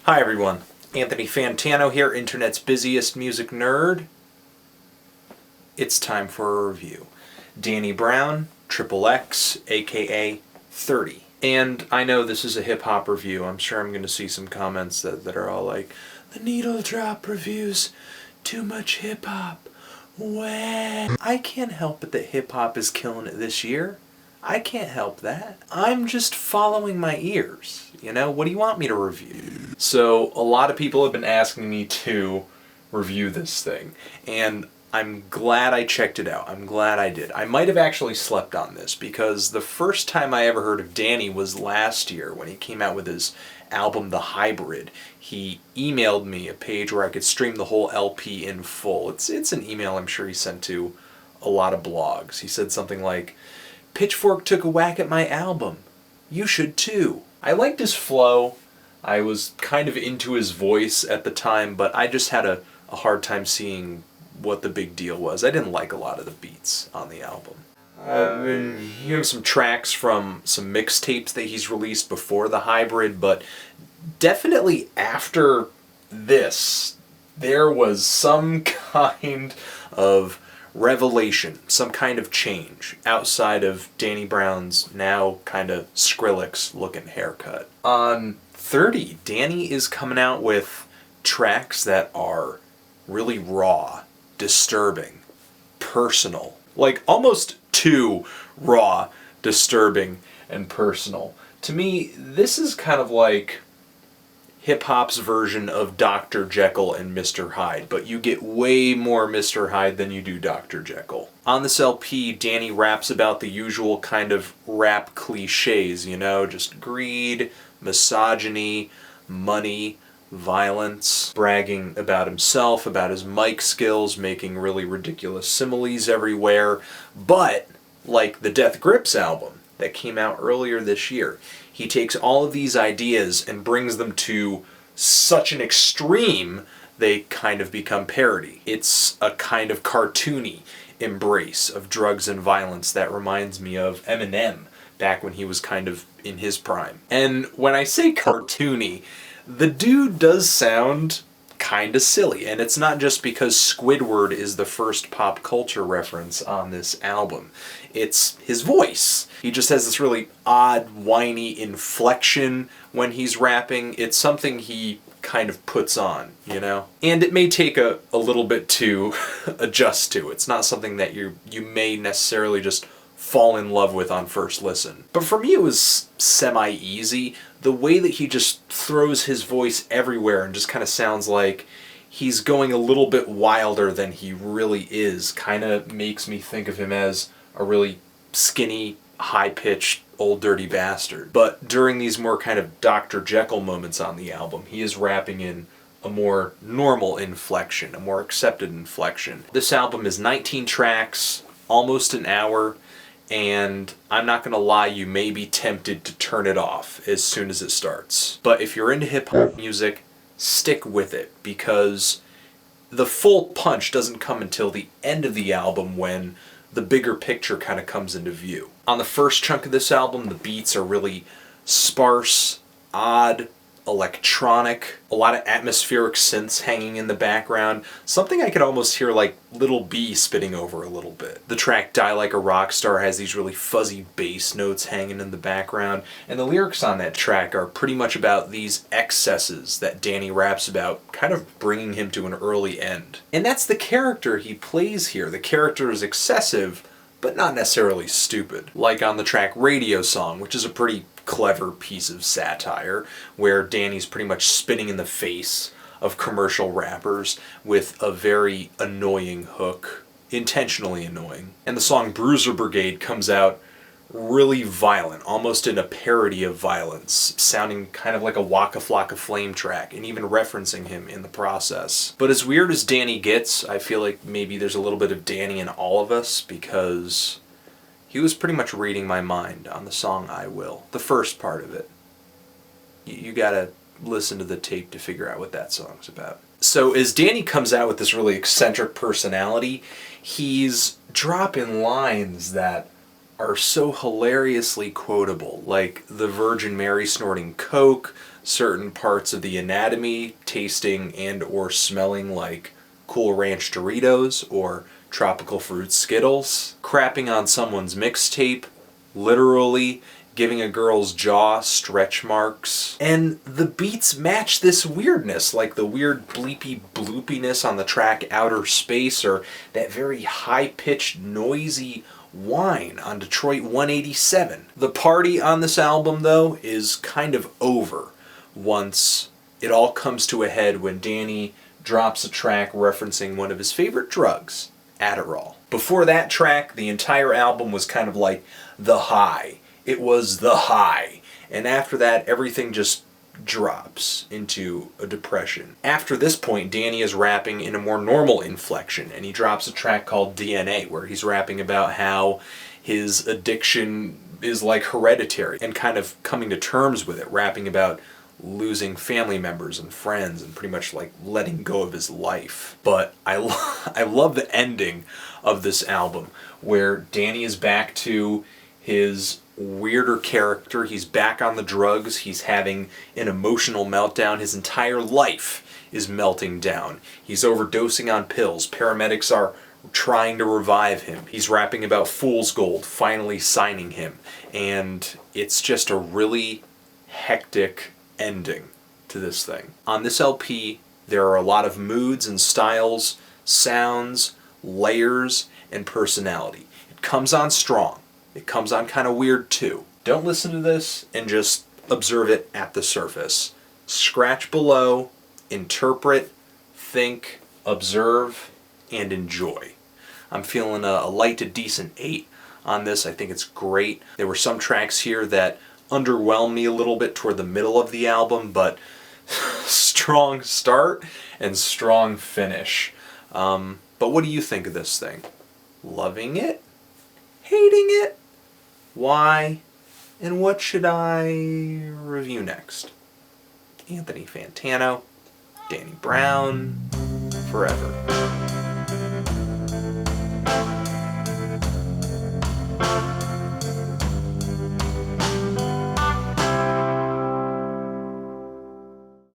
Hi everyone, Anthony Fantano here, internet's busiest music nerd. It's time for a review. Danny Brown, XXX, aka 30. And I know this is a hip-hop review. I'm sure I'm going to see some comments that are all like, the needle drop reviews, too much hip-hop, wah. I can't help it that hip-hop is killing it this year. I can't help that. I'm just following my ears. You know, what do you want me to review? So, a lot of people have been asking me to review this thing, and I'm glad I checked it out. I'm glad I did. I might have actually slept on this, because the first time I ever heard of Danny was last year when he came out with his album The Hybrid. He emailed me a page where I could stream the whole LP in full. It's an email I'm sure he sent to a lot of blogs. He said something like, "Pitchfork took a whack at my album. You should too." I liked his flow. I was kind of into his voice at the time, but I just had a hard time seeing what the big deal was. I didn't like a lot of the beats on the album. You have some tracks from some mixtapes that he's released before The Hybrid, but definitely after this, there was some kind of revelation, some kind of change outside of Danny Brown's now kind of Skrillex looking haircut. On 30, Danny is coming out with tracks that are really raw, disturbing, personal. Like almost too raw, disturbing, and personal. To me, this is kind of like hip-hop's version of Dr. Jekyll and Mr. Hyde, but you get way more Mr. Hyde than you do Dr. Jekyll. On this LP, Danny raps about the usual kind of rap cliches, you know, just greed, misogyny, money, violence, bragging about himself, about his mic skills, making really ridiculous similes everywhere. But, like the Death Grips album that came out earlier this year, he takes all of these ideas and brings them to such an extreme they kind of become parody. It's a kind of cartoony embrace of drugs and violence that reminds me of Eminem back when he was kind of in his prime. And when I say cartoony, the dude does sound kind of silly, and it's not just because Squidward is the first pop culture reference on this album. It's his voice. He just has this really odd, whiny inflection when he's rapping. It's something he kind of puts on, you know? And it may take a little bit to adjust to. It's not something that you may necessarily just fall in love with on first listen. But for me it was semi-easy. The way that he just throws his voice everywhere and just kind of sounds like he's going a little bit wilder than he really is kind of makes me think of him as a really skinny, high-pitched, old dirty bastard. But during these more kind of Dr. Jekyll moments on the album, he is rapping in a more normal inflection, a more accepted inflection. This album is 19 tracks, almost an hour, and I'm not gonna lie, you may be tempted to turn it off as soon as it starts. But if you're into hip-hop music, stick with it, because the full punch doesn't come until the end of the album when the bigger picture kind of comes into view. On the first chunk of this album, the beats are really sparse, odd, electronic, a lot of atmospheric synths hanging in the background, something I could almost hear like Little B spitting over a little bit. The track Die Like a Rock Star has these really fuzzy bass notes hanging in the background, and the lyrics on that track are pretty much about these excesses that Danny raps about, kind of bringing him to an early end. And that's the character he plays here. The character is excessive, but not necessarily stupid. Like on the track Radio Song, which is a pretty clever piece of satire, where Danny's pretty much spitting in the face of commercial rappers with a very annoying hook, intentionally annoying. And the song Bruiser Brigade comes out really violent, almost in a parody of violence, sounding kind of like a Waka Flocka Flame track, and even referencing him in the process. But as weird as Danny gets, I feel like maybe there's a little bit of Danny in all of us, because he was pretty much reading my mind on the song I Will, the first part of it. You gotta listen to the tape to figure out what that song's about. So as Danny comes out with this really eccentric personality, he's dropping lines that are so hilariously quotable, like the Virgin Mary snorting coke, certain parts of the anatomy tasting and or smelling like Cool Ranch Doritos or tropical fruit Skittles, crapping on someone's mixtape, literally giving a girl's jaw stretch marks. And the beats match this weirdness, like the weird bleepy bloopiness on the track Outer Space, or that very high-pitched, noisy whine on Detroit 187. The party on this album, though, is kind of over once it all comes to a head when Danny drops a track referencing one of his favorite drugs, Adderall. Before that track, the entire album was kind of like the high. It was the high. And after that, everything just drops into a depression. After this point, Danny is rapping in a more normal inflection, and he drops a track called DNA, where he's rapping about how his addiction is like hereditary, and kind of coming to terms with it, rapping about losing family members and friends and pretty much like letting go of his life. But I love the ending of this album, where Danny is back to his weirder character. He's back on the drugs. He's having an emotional meltdown. His entire life is melting down. He's overdosing on pills. Paramedics are trying to revive him. He's rapping about Fool's Gold finally signing him. And it's just a really hectic ending to this thing. On this LP, there are a lot of moods and styles, sounds, layers, and personality. It comes on strong. It comes on kind of weird too. Don't listen to this and just observe it at the surface. Scratch below, interpret, think, observe, and enjoy. I'm feeling a light to decent 8 on this. I think it's great. There were some tracks here that underwhelmed me a little bit toward the middle of the album, but strong start and strong finish. But what do you think of this thing? Loving it? Hating it? Why? And what should I review next? Anthony Fantano, Danny Brown, forever.